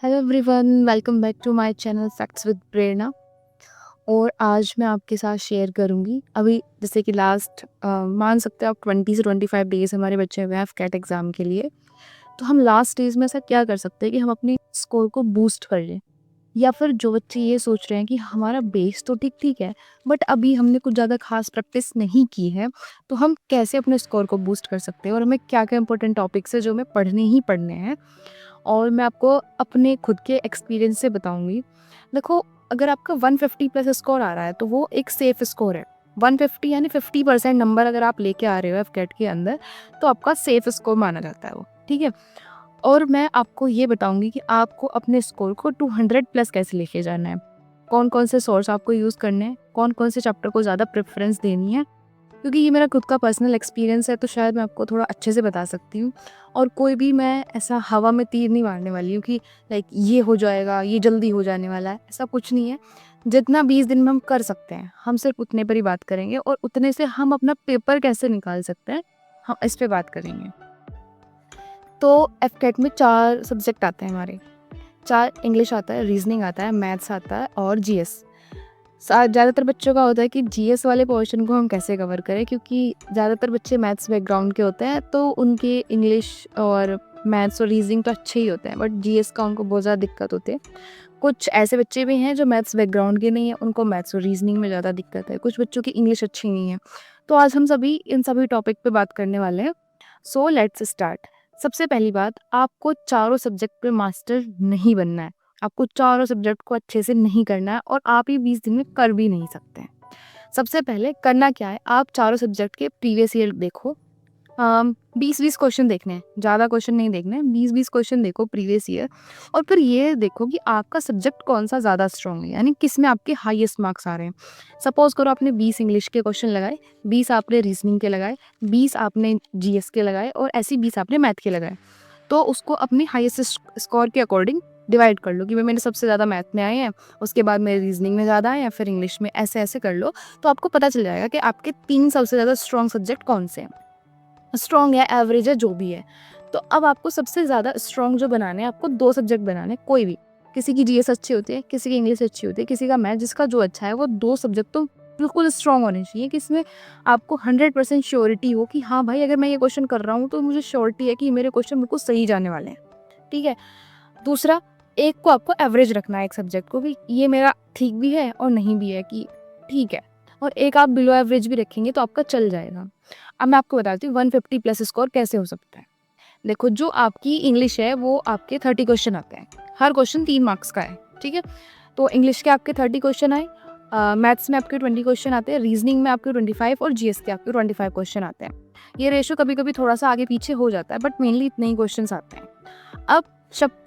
Hello everyone, welcome back to my channel facts with Prerna. और आज मैं आपके साथ शेयर करूंगी अभी जैसे कि लास्ट मान सकते हैं आप 20 से 25 डेज हमारे बच्चे हुए हैं कैट एग्ज़ाम के लिए। तो हम लास्ट डेज में ऐसा क्या कर सकते हैं कि हम अपनी स्कोर को बूस्ट कर लें, या फिर जो बच्चे ये सोच रहे हैं कि हमारा बेस तो ठीक ठीक है बट अभी हमने कुछ ज़्यादा खास प्रैक्टिस नहीं की है, तो हम कैसे अपने स्कोर को बूस्ट कर सकते हैं और हमें क्या क्या इंपॉर्टेंट टॉपिक्स है जो हमें पढ़ने ही पढ़ने हैं। और मैं आपको अपने खुद के एक्सपीरियंस से बताऊंगी। देखो, अगर आपका 150 प्लस स्कोर आ रहा है तो वो एक सेफ स्कोर है। 150 यानी 50% नंबर अगर आप लेके आ रहे हो एफकेट के अंदर, तो आपका सेफ स्कोर माना जाता है वो, ठीक है। और मैं आपको ये बताऊंगी कि आपको अपने स्कोर को 200 प्लस कैसे लेके जाना है, कौन कौन से सोर्स आपको यूज़ करने हैं, कौन कौन से चैप्टर को ज़्यादा प्रेफरेंस देनी है। क्योंकि ये मेरा खुद का पर्सनल एक्सपीरियंस है तो शायद मैं आपको थोड़ा अच्छे से बता सकती हूँ। और कोई भी मैं ऐसा हवा में तीर नहीं मारने वाली हूँ कि लाइक ये हो जाएगा, ये जल्दी हो जाने वाला है, ऐसा कुछ नहीं है। जितना 20 दिन में हम कर सकते हैं हम सिर्फ उतने पर ही बात करेंगे, और उतने से हम अपना पेपर कैसे निकाल सकते हैं हम इस पे बात करेंगे। तो एफकेट में 4 सब्जेक्ट आते हैं हमारे। 4 इंग्लिश आता है, रीजनिंग आता है, मैथ्स आता है और जीएस। ज़्यादातर बच्चों का होता है कि जीएस वाले पोर्शन को हम कैसे कवर करें, क्योंकि ज़्यादातर बच्चे मैथ्स बैकग्राउंड के होते हैं तो उनके इंग्लिश और मैथ्स और रीजनिंग तो अच्छे ही होते हैं, बट जीएस का उनको बहुत ज़्यादा दिक्कत होती है। कुछ ऐसे बच्चे भी हैं जो मैथ्स बैकग्राउंड के नहीं है, उनको मैथ्स और रीजनिंग में ज़्यादा दिक्कत है। कुछ बच्चों की इंग्लिश अच्छी नहीं है। तो आज हम सभी इन सभी टॉपिक पे बात करने वाले हैं। So let's start. सबसे पहली बात, आपको चारों सब्जेक्ट पे मास्टर नहीं बनना है। आपको चारों सब्जेक्ट को अच्छे से नहीं करना है और आप ये 20 दिन में कर भी नहीं सकते हैं। सबसे पहले करना क्या है, आप चारों सब्जेक्ट के प्रीवियस ईयर देखो। 20-20 क्वेश्चन देखने हैं, ज़्यादा क्वेश्चन नहीं देखने हैं, 20-20 क्वेश्चन देखो प्रीवियस ईयर। और फिर ये देखो कि आपका सब्जेक्ट कौन सा ज़्यादा स्ट्रॉन्ग है, यानी किस में आपके हाईएस्ट मार्क्स आ रहे हैं। सपोज करो आपने 20 इंग्लिश के क्वेश्चन लगाए, 20 आपने रीजनिंग के लगाए, 20 आपने जीएस के लगाए और ऐसे 20 आपने मैथ के लगाए। तो उसको अपनी हाईएस्ट स्कोर के अकॉर्डिंग डिवाइड कर लो कि भाई मेरे सबसे ज़्यादा मैथ में आए हैं, उसके बाद मेरे रीजनिंग में ज़्यादा है या फिर इंग्लिश में, ऐसे ऐसे कर लो। तो आपको पता चल जाएगा कि आपके 3 सबसे ज़्यादा स्ट्रॉन्ग सब्जेक्ट कौन से हैं। स्ट्रॉन्ग है, एवरेज है, जो भी है। तो अब आपको सबसे ज़्यादा स्ट्रॉन्ग जो बनाने हैं, आपको 2 सब्जेक्ट बनाने हैं, कोई भी। किसी की जीएस अच्छी होती है, किसी की इंग्लिश अच्छी होती है, किसी का मैथ, जिसका जो अच्छा है वो 2 सब्जेक्ट तो बिल्कुल स्ट्रॉन्ग होने चाहिए कि इसमें आपको 100% श्योरिटी हो कि हाँ भाई, अगर मैं ये क्वेश्चन कर रहा हूँ तो मुझे श्योरिटी है कि मेरे क्वेश्चन बिल्कुल सही जाने वाले हैं, ठीक है। दूसरा, एक को आपको एवरेज रखना है, एक सब्जेक्ट को भी ये मेरा ठीक भी है और नहीं भी है कि ठीक है, और एक आप बिलो एवरेज भी रखेंगे तो आपका चल जाएगा। अब मैं आपको बताती हूँ 150 प्लस स्कोर कैसे हो सकता है। देखो, जो आपकी इंग्लिश है वो आपके 30 क्वेश्चन आते हैं, हर क्वेश्चन 3 मार्क्स का है, ठीक है। तो इंग्लिश के आपके 30 क्वेश्चन आए, मैथ्स में आपके 20 क्वेश्चन आते हैं, रीजनिंग में आपके 25 और जीएस के आपके 25 क्वेश्चन आते हैं। ये रेशो कभी कभी थोड़ा सा आगे पीछे हो जाता है बट मेनली इतने ही क्वेश्चन आते हैं। अब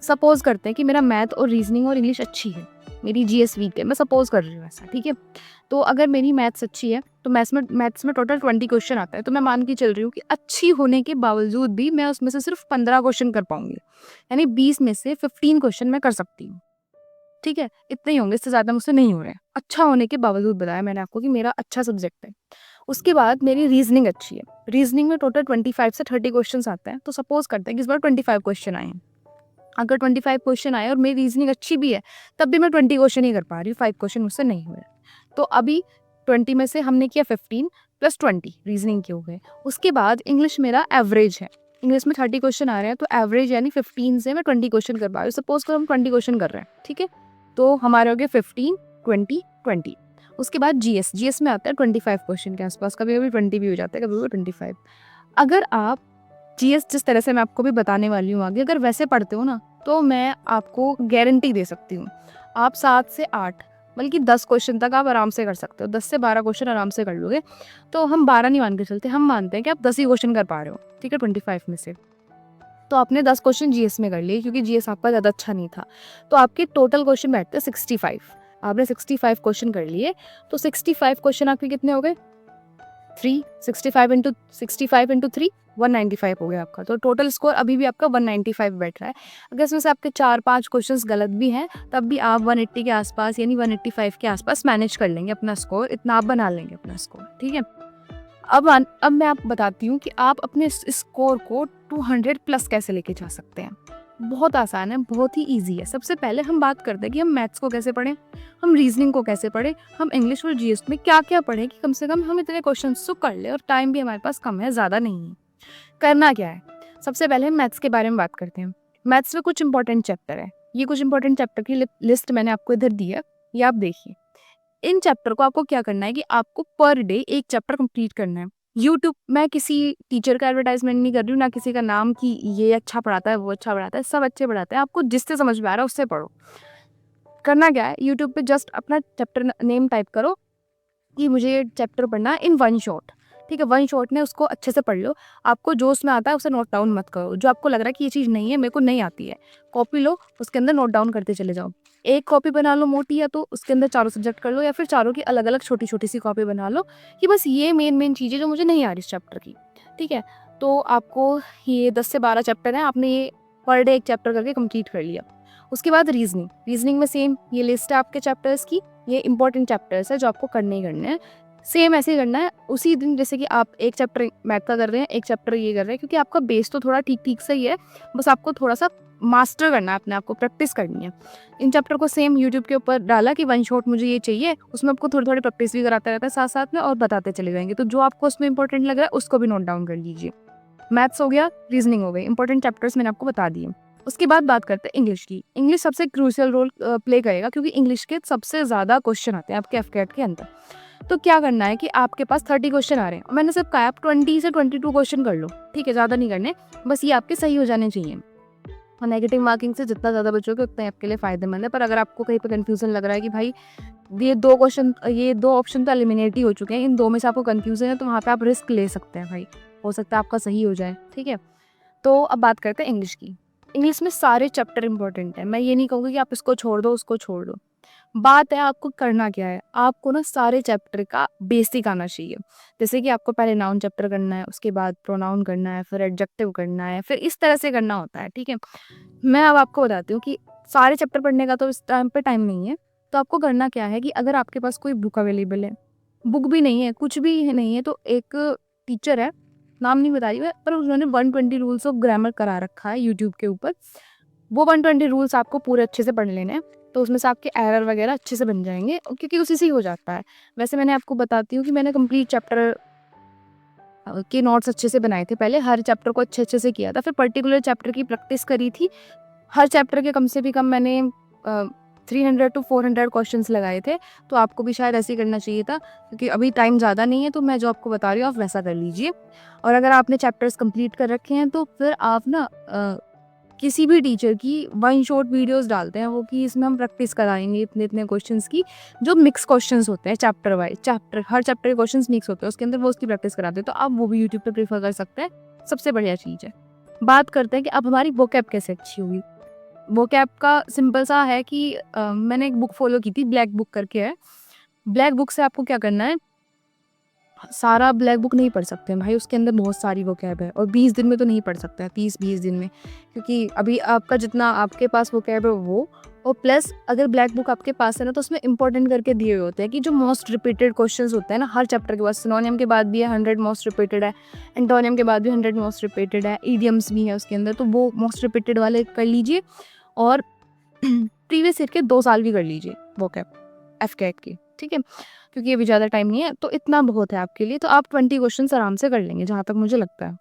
सपोज करते हैं कि मेरा मैथ और रीजनिंग और इंग्लिश अच्छी है, मेरी जीएस वीक है, मैं सपोज कर रही हूँ ऐसा, ठीक है। तो अगर मेरी मैथ्स अच्छी है तो मैथ्स में टोटल 20 क्वेश्चन आता है, तो मैं मान के चल रही हूँ कि अच्छी होने के बावजूद भी मैं उसमें से सिर्फ 15 क्वेश्चन कर पाऊंगी, यानी 20 में से 15 क्वेश्चन मैं कर सकती हूँ, ठीक है। इतने ही होंगे, इससे ज़्यादा मुझसे नहीं हो रहे हैं। अच्छा होने के बावजूद बताया मैंने आपको कि मेरा अच्छा सब्जेक्ट है। उसके बाद मेरी रीजनिंग अच्छी है, रीजनिंग में टोटल 25 से 30 क्वेश्चन आते हैं, तो सपोज करते हैं कि इस बार 25 क्वेश्चन आए हैं। अगर 25 क्वेश्चन आए और मेरी रीजनिंग अच्छी भी है, तब भी मैं 20 क्वेश्चन ही कर पा रही हूँ, 5 क्वेश्चन मुझसे नहीं हुए। तो अभी 20 में से हमने किया 15 प्लस 20 रीजनिंग के हो गए। उसके बाद इंग्लिश मेरा एवरेज है, इंग्लिश में 30 क्वेश्चन आ रहे हैं तो एवरेज यानी 15 से मैं 20 क्वेश्चन कर पा रही हूँ। सपोज करो हम 20 क्वेश्चन कर रहे हैं, ठीक है। तो हमारे हो गए 15, 20, 20। उसके बाद जीएस में आता है 25 क्वेश्चन के आसपास, कभी कभी 20 भी हो जाता है, कभी कभी 25। अगर आप जीएस जिस तरह से मैं आपको भी बताने वाली हूँ आगे, अगर वैसे पढ़ते हो ना, तो मैं आपको गारंटी दे सकती हूँ आप 7 से 8 बल्कि 10 क्वेश्चन तक आप आराम से कर सकते हो। 10 से 12 क्वेश्चन आराम से कर लोगे। तो हम 12 नहीं मान के चलते, हम मानते हैं कि आप 10 ही क्वेश्चन कर पा रहे हो, ठीक है, 25 में से। तो आपने 10 क्वेश्चन जीएस में कर लिए क्योंकि जीएस आपका ज़्यादा अच्छा नहीं था। तो आपके टोटल क्वेश्चन बैठते हैं 65। आपने 65 क्वेश्चन कर लिए, तो 65 क्वेश्चन आपके कितने हो गए, 65 इंटू 3 195 हो गया आपका। तो टोटल स्कोर अभी भी आपका 195 बैठ रहा है। अगर इसमें से आपके 4-5 क्वेश्चंस गलत भी हैं, तब भी आप 180 के आसपास यानी 185 के आसपास मैनेज कर लेंगे अपना स्कोर, इतना आप बना लेंगे अपना स्कोर, ठीक है। अब मैं आप बताती हूँ कि आप अपने स्कोर को 200 प्लस कैसे लेके जा सकते हैं। बहुत आसान है, बहुत ही ईज़ी है। सबसे पहले हम बात करते हैं कि हम मैथ्स को कैसे पढ़ें, हम रीज़निंग को कैसे पढ़ें, हम इंग्लिश और जीएस में क्या-क्या पढ़ें कि कम से कम हम इतने क्वेश्चंस तो कर लें और टाइम भी हमारे पास कम है, ज़्यादा नहीं है। करना क्या है? सबसे पहले हम मैथ्स के बारे में बात करते हैं। मैथ्स में कुछ इंपॉर्टेंट चैप्टर है। ये कुछ इंपॉर्टेंट चैप्टर की लिस्ट मैंने आपको इधर दी है, ये आप देखिए। इन चैप्टर को आपको क्या करना है कि आपको पर डे एक चैप्टर कंप्लीट करना है। यूट्यूब मैं किसी टीचर का एडवर्टाइजमेंट नहीं कर रही हूँ, ना किसी का नाम कि ये अच्छा पढ़ाता है, वो अच्छा पढ़ाता है, सब अच्छे पढ़ाते हैं। आपको जिससे समझ में आ रहा है उससे पढ़ो। करना क्या है, यूट्यूब पे जस्ट अपना चैप्टर नेम टाइप करो कि मुझे ये चैप्टर पढ़ना है इन वन शॉट। ठीक है, वन शॉट में उसको अच्छे से पढ़ लो। आपको जो उसमें आता है उसे नोट डाउन मत करो। जो आपको लग रहा है कि ये चीज़ नहीं है, मेरे को नहीं आती है, कॉपी लो, उसके अंदर नोट डाउन करते चले जाओ। एक कॉपी बना लो मोटी, या तो उसके अंदर चारों सब्जेक्ट कर लो, या फिर चारों की अलग-अलग छोटी-छोटी सी कॉपी बना लो कि बस ये मेन-मेन चीज़ें जो मुझे नहीं आ रही इस चैप्टर की। ठीक है, तो आपको ये 10 से 12 चैप्टर हैं, आपने ये पर डे एक चैप्टर करके कंप्लीट कर लिया। उसके बाद रीजनिंग, रीजनिंग में सेम ये लिस्ट है आपके चैप्टर्स की, ये इंपॉर्टेंट चैप्टर्स है जो आपको करने ही करने हैं। सेम ऐसे ही करना है उसी दिन, जैसे कि आप एक चैप्टर मैथ का कर रहे हैं, एक चैप्टर ये कर रहे हैं, क्योंकि आपका बेस तो थोड़ा ठीक-ठीक सा ही है, बस आपको थोड़ा-सा मास्टर करना है, अपने आप को प्रैक्टिस करनी है। इन चैप्टर को सेम यूट्यूब के ऊपर डाला कि वन शॉट मुझे ये चाहिए, उसमें आपको थोड़ी-थोड़ी प्रैक्टिस भी कराता रहता है साथ-साथ में और बताते चले जाएँगे। तो जो आपको उसमें इंपॉर्टेंट लग रहा है उसको भी नोट डाउन कर लीजिए। मैथ्स हो गया, रीजनिंग हो गई, इंपॉर्टेंट चैप्टर्स मैंने आपको बता दिए। उसके बाद बात करते हैं इंग्लिश की। इंग्लिश सबसे क्रूशियल रोल प्ले करेगा, क्योंकि इंग्लिश के सबसे ज़्यादा क्वेश्चन आते हैं आपके एफकेट के अंदर। तो क्या करना है कि आपके पास 30 क्वेश्चन आ रहे हैं और मैंने सिर्फ कहा है आप 20 से 22 क्वेश्चन कर लो, ठीक है, ज़्यादा नहीं करने, बस ये आपके सही हो जाने चाहिए। और नेगेटिव मार्किंग से जितना ज़्यादा बचोगे उतना ही आपके लिए फ़ायदेमंद है। पर अगर आपको कहीं पे कन्फ्यूज़न लग रहा है कि भाई ये 2 ऑप्शन तो एलिमिनेट ही हो चुके हैं, इन 2 में से आपको कन्फ्यूज़न है, तो वहाँ पे आप रिस्क ले सकते हैं भाई, हो सकता है आपका सही हो जाए, ठीक है? तो अब बात करते हैं इंग्लिश की। इंग्लिश में सारे चैप्टर इंपॉर्टेंट हैं, मैं ये नहीं कहूँगी कि आप इसको छोड़ दो, उसको छोड़ दो। बात है आपको करना क्या है, आपको ना सारे चैप्टर का बेसिक आना चाहिए। जैसे कि आपको पहले नाउन चैप्टर करना है, उसके बाद प्रोनाउन करना है, फिर एडजेक्टिव करना है, फिर इस तरह से करना होता है, ठीक है? मैं अब आपको बताती हूँ कि सारे चैप्टर पढ़ने का तो इस टाइम पे टाइम नहीं है, तो आपको करना क्या है कि अगर आपके पास कोई बुक अवेलेबल है, बुक भी नहीं है, कुछ भी नहीं है, तो एक टीचर है, नाम नहीं बता रही मैं, पर उन्होंने 120 रूल्स ऑफ ग्रामर करा रखा है यूट्यूब के ऊपर। वो 120 रूल्स आपको पूरे अच्छे से पढ़ लेने हैं, तो उसमें से आपके एरर वगैरह अच्छे से बन जाएँगे, क्योंकि उसी से ही हो जाता है। वैसे मैंने आपको बताती हूँ कि मैंने कंप्लीट चैप्टर के नोट्स अच्छे से बनाए थे पहले, हर चैप्टर को अच्छे-अच्छे से किया था, फिर पर्टिकुलर चैप्टर की प्रैक्टिस करी थी। हर चैप्टर के कम से भी कम मैंने 300 टू 400 क्वेश्चंस लगाए थे, तो आपको भी शायद ऐसे ही करना चाहिए था, क्योंकि अभी टाइम ज़्यादा नहीं है, तो मैं जो आपको बता रही हूँ आप वैसा कर लीजिए। और अगर आपने चैप्टर्स कंप्लीट कर रखे हैं, तो फिर आप ना किसी भी टीचर की वन शॉट वीडियोस डालते हैं वो, कि इसमें हम प्रैक्टिस कराएंगे इतने क्वेश्चंस की, जो मिक्स क्वेश्चंस होते हैं चैप्टर वाइज, हर चैप्टर के क्वेश्चंस मिक्स होते हैं उसके अंदर, वो उसकी प्रैक्टिस कराते हैं, तो आप वो भी यूट्यूब पे प्रीफर कर सकते हैं, सबसे बढ़िया चीज़ है। बात करते हैं कि अब हमारी वोकैब कैसे अच्छी होगी। वोकैब का सिंपल सा है कि मैंने एक बुक फॉलो की थी, ब्लैक बुक करके है। ब्लैक बुक से आपको क्या करना है, सारा ब्लैक बुक नहीं पढ़ सकते हैं भाई, उसके अंदर बहुत सारी वोकैब है और 20 दिन में तो नहीं पढ़ सकते हैं, 30-20 दिन में, क्योंकि अभी आपका जितना आपके पास वोकैब है वो, और प्लस अगर ब्लैक बुक आपके पास है ना, तो उसमें इंपॉर्टेंट करके दिए हुए होते हैं कि जो मोस्ट रिपीटेड क्वेश्चंस होते हैं ना हर चैप्टर के बाद, सिनोनियम के बाद भी है 100 मोस्ट रिपीटेड है, एंटोनियम के बाद भी 100 मोस्ट रिपीटेड है, ईडियम्स भी है उसके अंदर, तो वो मोस्ट रिपीटेड वाले कर लीजिए। और प्रीवियस ईयर के 2 साल भी कर लीजिए वोकैब एफकेट की, ठीक है? क्योंकि अभी ज़्यादा टाइम नहीं है, तो इतना बहुत है आपके लिए, तो आप 20 क्वेश्चंस आराम से कर लेंगे, जहाँ तक मुझे लगता है।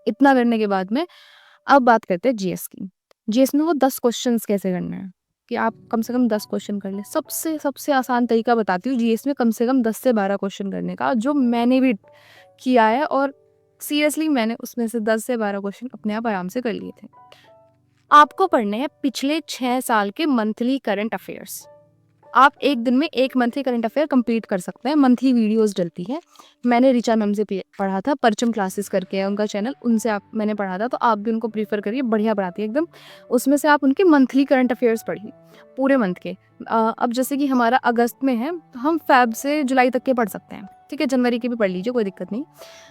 इतना करने के बाद में अब बात करते हैं जीएस की। जीएस में वो 10 क्वेश्चंस कैसे करने हैं, कि आप कम से कम 10 क्वेश्चन कर लें। सबसे सबसे आसान तरीका बताती हूँ जीएस में कम से कम 10 से 12 क्वेश्चन करने का, जो मैंने भी किया है, और सीरियसली मैंने उसमें से 10 से 12 क्वेश्चन अपने आप आराम से कर लिए थे। आपको पढ़ने हैं पिछले 6 साल के मंथली करंट अफेयर्स। आप एक दिन में एक मंथली करंट अफेयर कंप्लीट कर सकते हैं, मंथली वीडियोस डलती हैं। मैंने ऋचा मैम से पढ़ा था, परचम क्लासेस करके है उनका चैनल, उनसे मैंने पढ़ा था, तो आप भी उनको प्रीफर करिए, बढ़िया पढ़ाती है एकदम। उसमें से आप उनके मंथली करंट अफेयर्स पढ़िए, पूरे मंथ के। अब जैसे कि हमारा अगस्त में है, तो हम फ़ेब से जुलाई तक के पढ़ सकते हैं, ठीक है? जनवरी के भी पढ़ लीजिए, कोई दिक्कत नहीं।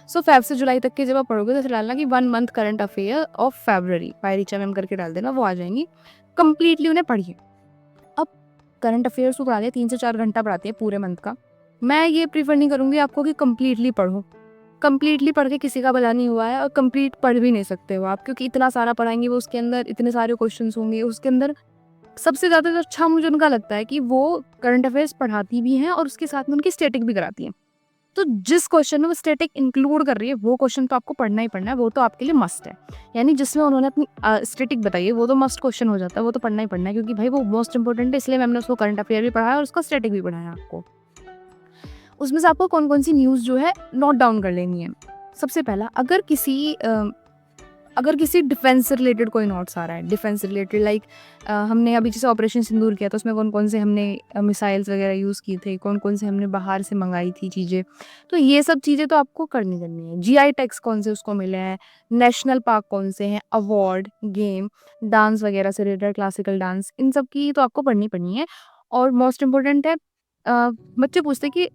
सो फ़ेब से जुलाई तक के जब आप पढ़ोगे, तो ऐसे डालना कि 1 month current affair of February by Richa ma'am करके डाल देना, वो आ जाएंगी। कंप्लीटली उन्हें पढ़िए। अब करंट अफेयर्स को पढ़ाती है 3 से 4 घंटा पढ़ाती है पूरे मंथ का। मैं ये प्रीफर नहीं करूँगी आपको कि कंप्लीटली पढ़ो, कंप्लीटली पढ़ के किसी का भला नहीं हुआ है और कंप्लीट पढ़ भी नहीं सकते हो आप, क्योंकि इतना सारा पढ़ाएंगे वो, उसके अंदर इतने सारे क्वेश्चंस होंगे उसके अंदर। सबसे ज़्यादा तो अच्छा मुझे उनका लगता है कि वो करंट अफेयर्स पढ़ाती भी हैं और उसके साथ में उनकी स्टैटिक भी कराती हैं। तो जिस क्वेश्चन में वो स्टैटिक इंक्लूड कर रही है वो क्वेश्चन तो आपको पढ़ना ही पढ़ना है, वो तो आपके लिए मस्ट है। यानी जिसमें उन्होंने अपनी स्टैटिक बताई है वो तो मस्ट क्वेश्चन हो जाता है, वो तो पढ़ना ही पढ़ना है, क्योंकि भाई वो मोस्ट इंपॉर्टेंट है, इसलिए मैंने उसको करंट अफेयर भी पढ़ाया और उसका स्टैटिक भी पढ़ाया आपको। उसमें से आपको कौन कौन सी न्यूज़ जो है नोट डाउन कर लेनी है। सबसे पहला, अगर किसी डिफेंस से रिलेटेड कोई नोट्स आ रहा है, डिफेंस से रिलेटेड लाइक हमने अभी जैसे ऑपरेशन सिंदूर किया तो उसमें कौन कौन से हमने मिसाइल्स वगैरह यूज़ किए थे, कौन कौन से हमने बाहर से मंगाई थी चीज़ें, तो ये सब चीज़ें तो आपको करनी है। जीआई टैग्स कौन से उसको मिले हैं, नेशनल पार्क कौन से हैं, अवार्ड, गेम, डांस वगैरह से रिलेटेड, क्लासिकल डांस, इन सब की तो आपको पढ़नी है। और मोस्ट इम्पोर्टेंट है, बच्चे पूछते हैं कि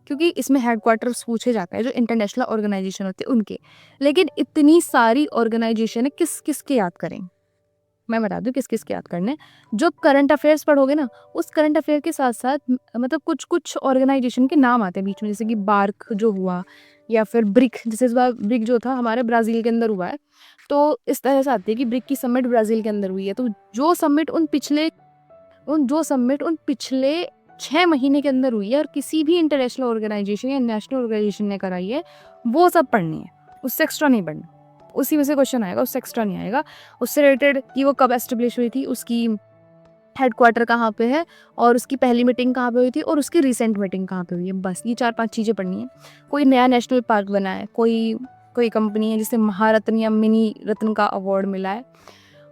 क्योंकि इसमें हेडक्वार्टर्स पूछे जाता है जो इंटरनेशनल ऑर्गेनाइजेशन होते हैं उनके, लेकिन इतनी सारी ऑर्गेनाइजेशन है, किस किस के याद करें। मैं बता दूं किस किस के याद करने हैं। जो करंट अफेयर्स पढ़ोगे ना, उस करंट अफेयर के साथ साथ मतलब कुछ कुछ ऑर्गेनाइजेशन के नाम आते हैं बीच में, जैसे कि बार्क जो हुआ, या फिर ब्रिक, जैसे इस बार ब्रिक जो था हमारे ब्राज़ील के अंदर हुआ है, तो इस तरह से आती है कि ब्रिक की समिट ब्राज़ील के अंदर हुई है। तो जो समिट उन पिछले 6 महीने के अंदर हुई है और किसी भी इंटरनेशनल ऑर्गेनाइजेशन या नेशनल ऑर्गेनाइजेशन ने कराई है, वो सब पढ़नी है, उससे एक्स्ट्रा नहीं पढ़ना। उसी में से क्वेश्चन आएगा, उससे एक्स्ट्रा नहीं आएगा। उससे रिलेटेड कि वो कब एस्टेब्लिश हुई थी, उसकी हेडक्वार्टर कहाँ पे है, और उसकी पहली मीटिंग कहाँ पे हुई थी, और उसकी रिसेंट मीटिंग कहाँ पे हुई है, बस ये 4-5 चीज़ें पढ़नी है। कोई नया नेशनल पार्क बना है, कोई कोई कंपनी है जिसे महारत्न या मिनी रत्न का अवार्ड मिला है,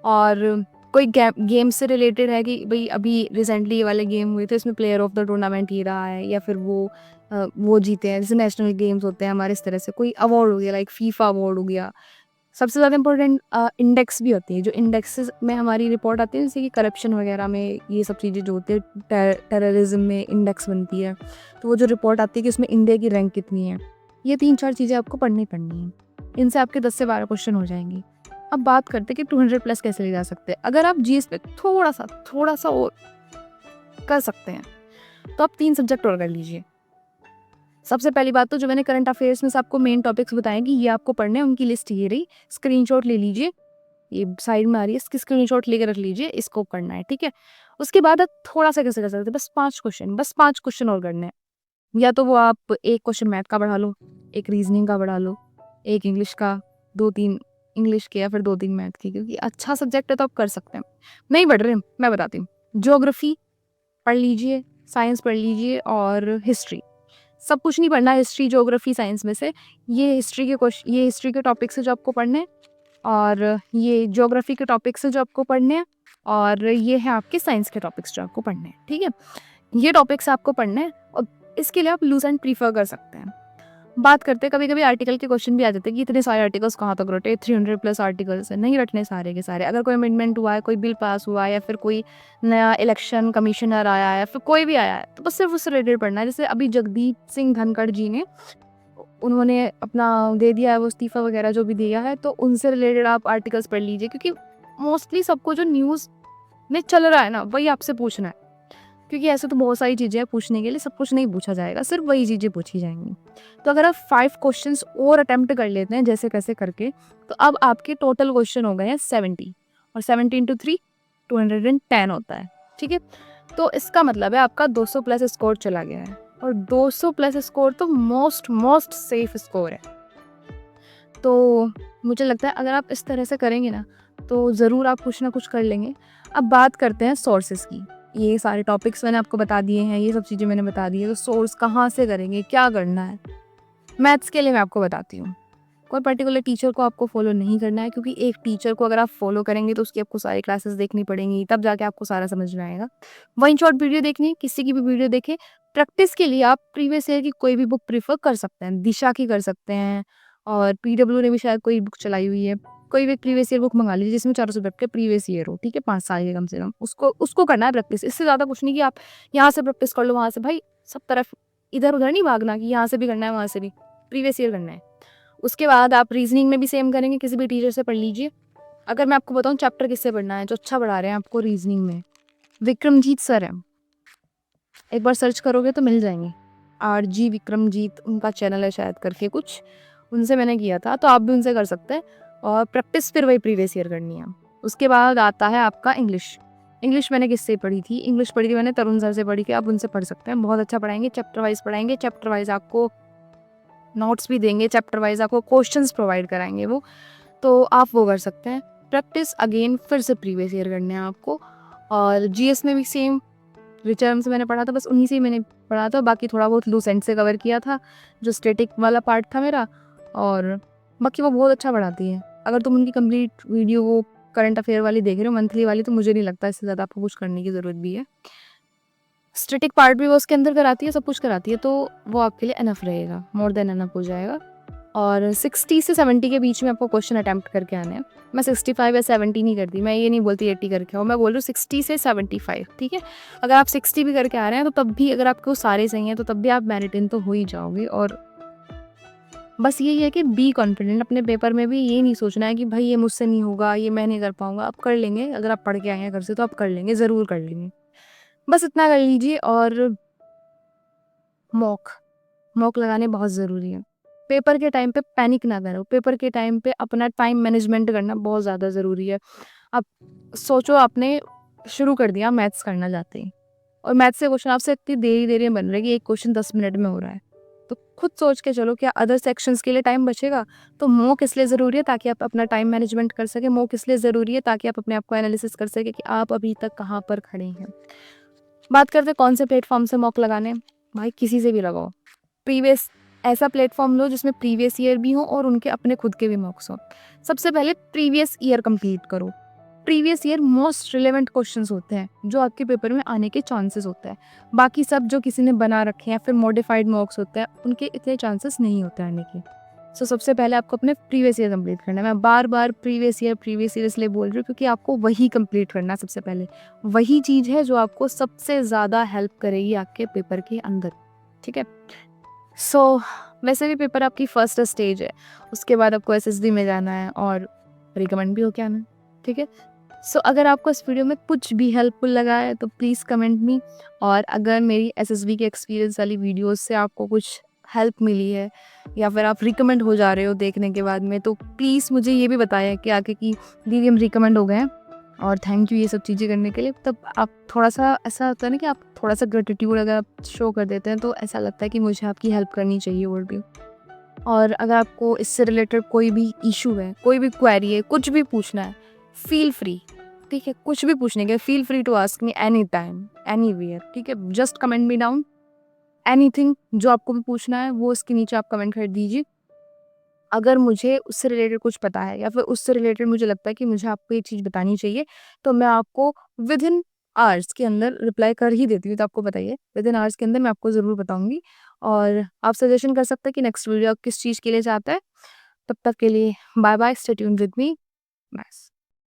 और कोई गेम से रिलेटेड है कि भाई अभी रिसेंटली ये वाले गेम हुए थे, इसमें प्लेयर ऑफ द टूर्नामेंट ये रहा है, या फिर वो जीते हैं, जैसे नेशनल गेम्स होते हैं हमारे, इस तरह से कोई अवार्ड हो गया, लाइक फीफा अवार्ड हो गया। सबसे ज़्यादा इंपॉर्टेंट इंडेक्स भी होती है, जो इंडेक्सेस में हमारी रिपोर्ट आती है, जैसे कि करप्शन वगैरह में ये सब चीज़ें जो होती है, टेररिज्म में इंडेक्स बनती है, तो वो जो रिपोर्ट आती है कि उसमें इंडिया की रैंक कितनी है, ये 3-4 चीज़ें आपको पढ़नी है। इनसे आपके 10 से 12 क्वेश्चन हो जाएंगे। अब बात करते हैं कि 200 प्लस कैसे ले जा सकते हैं। अगर आप जीएस पे थोड़ा सा और कर सकते हैं, तो आप 3 सब्जेक्ट और कर लीजिए। सबसे पहली बात तो जो मैंने करंट अफेयर्स में से आपको मेन टॉपिक्स बताए कि ये आपको पढ़ने हैं, उनकी लिस्ट ये रही, स्क्रीनशॉट ले लीजिए, ये साइड में आ रही है, इसकी स्क्रीनशॉट लेकर रख लीजिए, इसको करना है, ठीक है। उसके बाद आप थोड़ा सा कैसे कर सकते हैं, बस 5 क्वेश्चन और करने हैं। या तो वो आप एक क्वेश्चन मैथ का बढ़ा लो, एक रीजनिंग का बढ़ा लो, एक इंग्लिश का, 2-3 इंग्लिश के, या फिर 2-3 मैथ के, क्योंकि अच्छा सब्जेक्ट है तो आप कर सकते हैं। नहीं पढ़ रहे, मैं बताती हूँ, ज्योग्राफी पढ़ लीजिए, साइंस पढ़ लीजिए, और हिस्ट्री। सब कुछ नहीं पढ़ना, हिस्ट्री ज्योग्राफी साइंस में से ये हिस्ट्री के टॉपिक्स है जो आपको पढ़ने हैं, और ये ज्योग्राफी के टॉपिक्स है जो आपको पढ़ने हैं, और ये है आपके साइंस के टॉपिक्स जो आपको पढ़ने हैं, ठीक है। ये टॉपिक्स आपको पढ़ने हैं, और इसके लिए आप लूज एंड प्रीफर कर सकते हैं। बात करते हैं, कभी कभी आर्टिकल के क्वेश्चन भी आ जाते हैं कि इतने सारे आर्टिकल्स कहाँ तक रटे, 300 प्लस आर्टिकल्स है, नहीं रटने सारे के सारे। अगर कोई अमेंडमेंट हुआ है, कोई बिल पास हुआ है, या फिर कोई नया इलेक्शन कमिश्नर आया है, या फिर कोई भी आया है, तो बस सिर्फ उससे रिलेटेड पढ़ना है। जैसे अभी जगदीप सिंह धनखड़ जी ने, उन्होंने अपना दे दिया है वो इस्तीफा वगैरह जो भी दिया है, तो उनसे रिलेटेड आप आर्टिकल्स पढ़ लीजिए, क्योंकि मोस्टली सबको जो न्यूज़ में चल रहा है ना वही आपसे पूछना है, क्योंकि ऐसे तो बहुत सारी चीज़ें हैं पूछने के लिए, सब कुछ नहीं पूछा जाएगा, सिर्फ वही चीज़ें पूछी जाएंगी। तो अगर आप 5 क्वेश्चंस और अटेम्प्ट कर लेते हैं जैसे कैसे करके, तो अब आपके टोटल क्वेश्चन हो गए हैं 70, और 70 इंटू 3 210 होता है, ठीक है। तो इसका मतलब है आपका 200 प्लस स्कोर चला गया है, और 200 प्लस स्कोर तो मोस्ट सेफ स्कोर है। तो मुझे लगता है अगर आप इस तरह से करेंगे ना, तो ज़रूर आप कुछ ना कुछ कर लेंगे। अब बात करते हैं सोर्सेज़ की। ये सारे टॉपिक्स मैंने आपको बता दिए हैं, ये सब चीज़ें मैंने बता दी है, तो सोर्स कहाँ से करेंगे, क्या करना है। मैथ्स के लिए मैं आपको बताती हूँ, कोई पर्टिकुलर टीचर को आपको फॉलो नहीं करना है, क्योंकि एक टीचर को अगर आप फॉलो करेंगे तो उसकी आपको सारी क्लासेस देखनी पड़ेंगी, तब जाके आपको सारा समझ में आएगा। वन शॉट वीडियो देखनी है, किसी की भी वीडियो देखें। प्रैक्टिस के लिए आप प्रीवियस ईयर की कोई भी बुक प्रीफर कर सकते हैं, दिशा की कर सकते हैं, और पीडब्ल्यू ने भी शायद कोई बुक चलाई हुई है। कोई भी प्रीवियस ईयर बुक मंगा लीजिए जिसमें 4 सब्जेक्ट के प्रीवियस ईयर हो, ठीक है, 5 साल के कम से कम। उसको करना है प्रैक्टिस, इससे ज़्यादा कुछ नहीं कि आप यहाँ से प्रैक्टिस कर लो, वहाँ से। भाई सब तरफ इधर उधर नहीं भागना कि यहाँ से भी करना है वहाँ से भी, प्रीवियस ईयर करना है। उसके बाद आप रीजनिंग में भी सेम करेंगे, किसी भी टीचर से पढ़ लीजिए। अगर मैं आपको बताऊँ चैप्टर किससे पढ़ना है, जो अच्छा पढ़ा रहे हैं आपको रीजनिंग में, विक्रमजीत सर है, एक बार सर्च करोगे तो मिल जाएंगे। RG विक्रमजीत उनका चैनल है शायद करके कुछ, उनसे मैंने किया था, तो आप भी उनसे कर सकते हैं और प्रैक्टिस फिर वही प्रीवियस ईयर करनी है। उसके बाद आता है आपका इंग्लिश। इंग्लिश मैंने किससे पढ़ी थी? इंग्लिश पढ़ी थी मैंने तरुण सर से पढ़ी थी, आप उनसे पढ़ सकते हैं, बहुत अच्छा पढ़ाएँगे, चैप्टर वाइज़ पढ़ाएँगे, चैप्टर वाइज़ आपको नोट्स भी देंगे, चैप्टर वाइज़ आपको क्वेश्चंस प्रोवाइड कराएँगे वो, तो आप वो कर सकते हैं। प्रैक्टिस अगेन फिर से प्रीवियस ईयर करने हैं आपको। और जीएस में भी सेम रिचर्म से मैंने पढ़ा था, बस उन्हीं से ही मैंने पढ़ा था, बाकी थोड़ा बहुत लूसेंट से कवर किया था, जो स्टैटिक वाला पार्ट था मेरा। और बाकी वो बहुत अच्छा पढ़ाती है। अगर तुम उनकी कंप्लीट वीडियो वो करंट अफेयर वाली देख रहे हो मंथली वाली, तो मुझे नहीं लगता इससे ज़्यादा आपको कुछ करने की ज़रूरत भी है। स्टैटिक पार्ट भी वो उसके अंदर कराती है, सब कुछ कराती है, तो वो आपके लिए इनफ रहेगा, मोर देन इनफ हो जाएगा। और 60 से 70 के बीच में आपको क्वेश्चन अटेम्प्ट करके आने हैं। मैं 65 या 70 नहीं करती, मैं ये नहीं बोलती 80 करके आओ, मैं बोल रही हूँ 60 से 75, ठीक है। अगर आप 60 भी करके आ रहे हैं तो तब भी अगर आपको सारे सही हैं तो तब भी आप मेरिट इन तो हो ही जाओगे। और बस यही है कि बी कॉन्फिडेंट अपने पेपर में भी, ये नहीं सोचना है कि भाई ये मुझसे नहीं होगा, ये मैं नहीं कर पाऊंगा। आप कर लेंगे, अगर आप पढ़ के आए हैं घर से तो आप कर लेंगे, ज़रूर कर लेंगे। बस इतना कर लीजिए। और मॉक मॉक लगाने बहुत ज़रूरी है। पेपर के टाइम पे पैनिक ना करो, पेपर के टाइम पे अपना टाइम मैनेजमेंट करना बहुत ज़्यादा ज़रूरी है। आप सोचो, आपने शुरू कर दिया मैथ्स करना चाहते हैं और मैथ्स से क्वेश्चन आपसे इतनी देरी में बन रहा है कि एक क्वेश्चन 10 मिनट में हो रहा है। तो खुद सोच के चलो, क्या अदर सेक्शंस के लिए टाइम बचेगा? तो मॉक इसलिए ज़रूरी है ताकि आप अपना टाइम मैनेजमेंट कर सकें, मॉक इसलिए ज़रूरी है ताकि आप अपने आप को एनालिसिस कर सकें कि आप अभी तक कहाँ पर खड़े हैं। बात करते हैं कौन से प्लेटफ़ॉर्म से मॉक लगाने हैं। भाई किसी से भी लगाओ। प्रीवियस ऐसा प्लेटफॉर्म लो जिसमें प्रीवियस ईयर भी हो और उनके अपने खुद के भी मॉक्स हों। सबसे पहले प्रीवियस ईयर कंप्लीट करो। Previous year most relevant questions होते हैं जो आपके पेपर में आने के चांसेस होते हैं। बाकी सब जो किसी ने बना रखे हैं फिर मॉडिफाइड मॉक्स होते हैं, उनके इतने चांसेस नहीं होते आने के। सो सबसे पहले आपको अपने प्रीवियस ईयर कंप्लीट करना है। मैं बार बार प्रीवियस ईयर इसलिए बोल रही हूँ क्योंकि आपको वही कंप्लीट करना है सबसे पहले। वही चीज़ है जो आपको सबसे ज़्यादा हेल्प करेगी आपके पेपर के अंदर, ठीक है। सो वैसे भी पेपर आपकी फर्स्ट स्टेज है, उसके बाद आपको एसएसबी में जाना है और रिकमेंड भी होके आना है, ठीक है। सो अगर आपको इस वीडियो में कुछ भी हेल्पफुल लगा है तो प्लीज़ कमेंट मी। और अगर मेरी एसएसबी के एक्सपीरियंस वाली वीडियोस से आपको कुछ हेल्प मिली है या फिर आप रिकमेंड हो जा रहे हो देखने के बाद में, तो प्लीज़ मुझे ये भी बताया कि आगे की दीदी हम रिकमेंड हो गए हैं और थैंक यू ये सब चीज़ें करने के लिए। तब आप थोड़ा-सा ऐसा होता है ना कि आप थोड़ा-सा ग्रैटिट्यूड अगर आप शो कर देते हैं तो ऐसा लगता है कि मुझे आपकी हेल्प करनी चाहिए और भी। और अगर आपको इससे रिलेटेड कोई भी इश्यू है, कोई भी क्वेरी है, कुछ भी पूछना है, फ़ील फ्री, ठीक है? कुछ भी पूछने के feel free to ask me any time, anywhere, ठीक है? Just comment me down anything, जो आपको भी पूछना है वो इसके नीचे आप कमेंट कर दीजिए। अगर मुझे उससे रिलेटेड कुछ पता है या फिर उससे रिलेटेड मुझे लगता है कि मुझे आपको ये चीज़ बतानी चाहिए, तो मैं आपको विदिन आवर्स के अंदर रिप्लाई कर ही देती हूँ, तो आपको बताइए विदिन आवर्स के अंदर मैं आपको ज़रूर बताऊँगी। और आप सजेशन कर सकते हैं कि नेक्स्ट वीडियो आप किस चीज़ के लिए चाहते हैं। तब तक के लिए bye bye, stay tuned with me. बस।